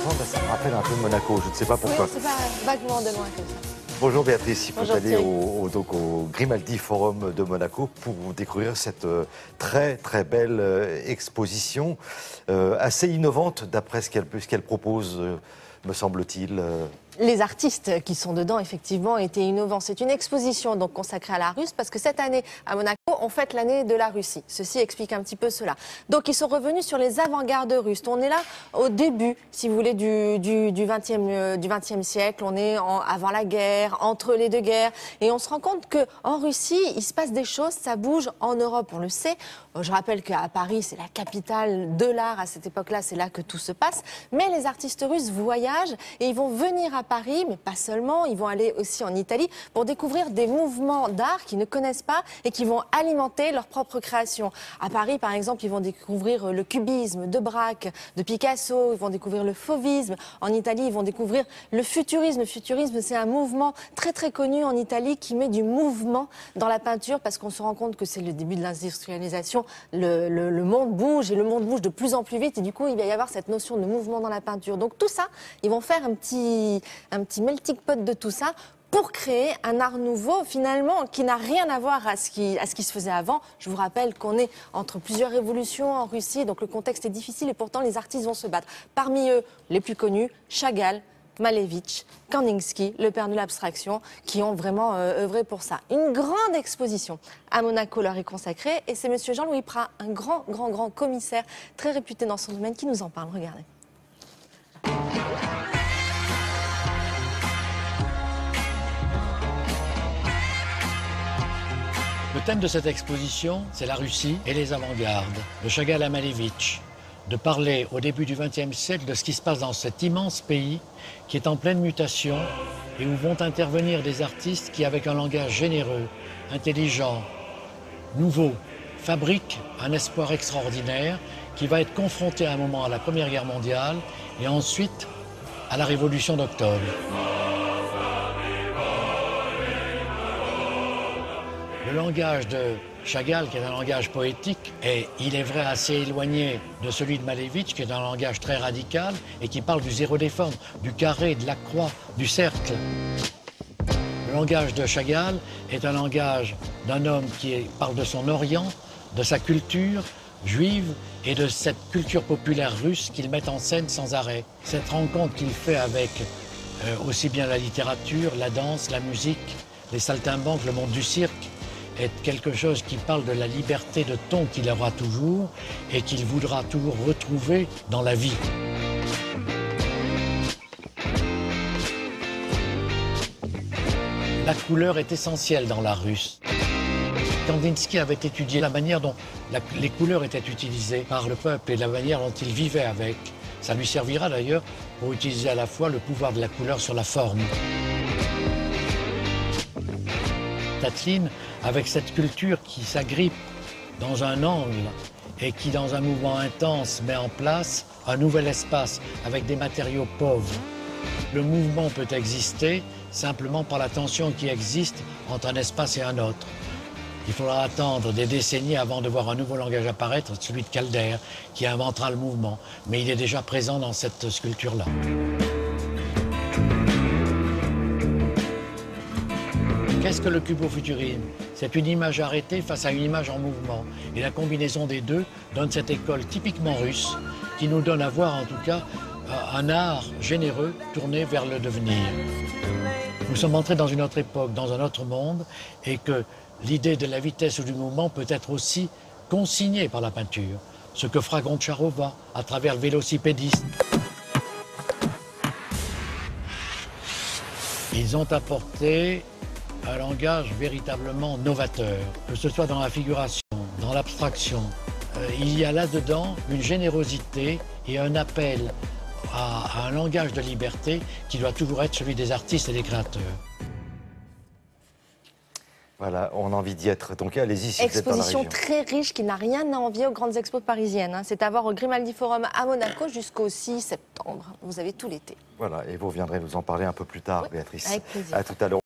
l'entendre, ça me rappelle un peu Monaco, je ne sais pas pourquoi. Oui, c'est pas vaguement de loin comme ça. Bonjour Béatrice, il faut Bonjour aller Thierry. au Grimaldi Forum de Monaco pour découvrir cette très très belle exposition, assez innovante d'après ce qu'elle propose, me semble-t-il. Les artistes qui sont dedans, effectivement, étaient innovants. C'est une exposition donc consacrée à la Russe parce que cette année, à Monaco, on fête l'année de la Russie. Ceci explique un petit peu cela. Donc, ils sont revenus sur les avant-gardes russes. On est là au début, si vous voulez, du XXe siècle. On est avant la guerre, entre les deux guerres. Et on se rend compte qu'en Russie, il se passe des choses, ça bouge en Europe, on le sait. Je rappelle qu'à Paris, c'est la capitale de l'art. À cette époque-là, c'est là que tout se passe. Mais les artistes russes voyagent et ils vont venir à Paris, mais pas seulement, ils vont aller aussi en Italie pour découvrir des mouvements d'art qu'ils ne connaissent pas et qui vont alimenter leur propre création. À Paris, par exemple, ils vont découvrir le cubisme de Braque, de Picasso, ils vont découvrir le fauvisme. En Italie, ils vont découvrir le futurisme. Le futurisme, c'est un mouvement très très connu en Italie qui met du mouvement dans la peinture parce qu'on se rend compte que c'est le début de l'industrialisation. Le monde bouge et le monde bouge de plus en plus vite et du coup, il va y avoir cette notion de mouvement dans la peinture. Donc tout ça, ils vont faire un petit melting pot de tout ça pour créer un art nouveau, finalement, qui n'a rien à voir à ce qui se faisait avant. Je vous rappelle qu'on est entre plusieurs révolutions en Russie, donc le contexte est difficile et pourtant les artistes vont se battre. Parmi eux, les plus connus, Chagall, Malevich, Kandinsky, le père de l'abstraction, qui ont vraiment œuvré pour ça. Une grande exposition à Monaco leur est consacrée et c'est monsieur Jean-Louis Prat, un grand commissaire très réputé dans son domaine, qui nous en parle. Regardez. Le thème de cette exposition, c'est la Russie et les avant-gardes, de Chagall à Malevich, de parler au début du XXe siècle de ce qui se passe dans cet immense pays qui est en pleine mutation et où vont intervenir des artistes qui, avec un langage généreux, intelligent, nouveau, fabriquent un espoir extraordinaire qui va être confronté à un moment à la Première Guerre mondiale et ensuite à la Révolution d'octobre. Le langage de Chagall, qui est un langage poétique, est, il est vrai, assez éloigné de celui de Malevich, qui est un langage très radical et qui parle du zéro des formes, du carré, de la croix, du cercle. Le langage de Chagall est un langage d'un homme qui parle de son Orient, de sa culture juive et de cette culture populaire russe qu'il met en scène sans arrêt. Cette rencontre qu'il fait avec aussi bien la littérature, la danse, la musique, les saltimbanques, le monde du cirque, est quelque chose qui parle de la liberté de ton qu'il aura toujours et qu'il voudra toujours retrouver dans la vie. La couleur est essentielle dans l'art russe. Kandinsky avait étudié la manière dont les couleurs étaient utilisées par le peuple et la manière dont il vivait avec. Ça lui servira d'ailleurs pour utiliser à la fois le pouvoir de la couleur sur la forme. Tatlin, avec cette culture qui s'agrippe dans un angle et qui, dans un mouvement intense, met en place un nouvel espace avec des matériaux pauvres. Le mouvement peut exister simplement par la tension qui existe entre un espace et un autre. Il faudra attendre des décennies avant de voir un nouveau langage apparaître, celui de Calder, qui inventera le mouvement. Mais il est déjà présent dans cette sculpture-là. Qu'est-ce que le cubo-futurisme? C'est une image arrêtée face à une image en mouvement. Et la combinaison des deux donne cette école typiquement russe qui nous donne à voir en tout cas un art généreux tourné vers le devenir. Nous sommes entrés dans une autre époque, dans un autre monde et que l'idée de la vitesse ou du mouvement peut être aussi consignée par la peinture. Ce que fera Goncharova à travers le vélocipédiste. Ils ont apporté un langage véritablement novateur, que ce soit dans la figuration, dans l'abstraction. Il y a là-dedans une générosité et un appel à un langage de liberté qui doit toujours être celui des artistes et des créateurs. Voilà, on a envie d'y être. Donc allez-y si vous êtes dans la région. Exposition très riche qui n'a rien à envier aux grandes expos parisiennes. C'est à voir au Grimaldi Forum à Monaco jusqu'au 6 septembre. Vous avez tout l'été. Voilà, et vous reviendrez nous en parler un peu plus tard, Oui, Béatrice. avec plaisir. À tout à l'heure.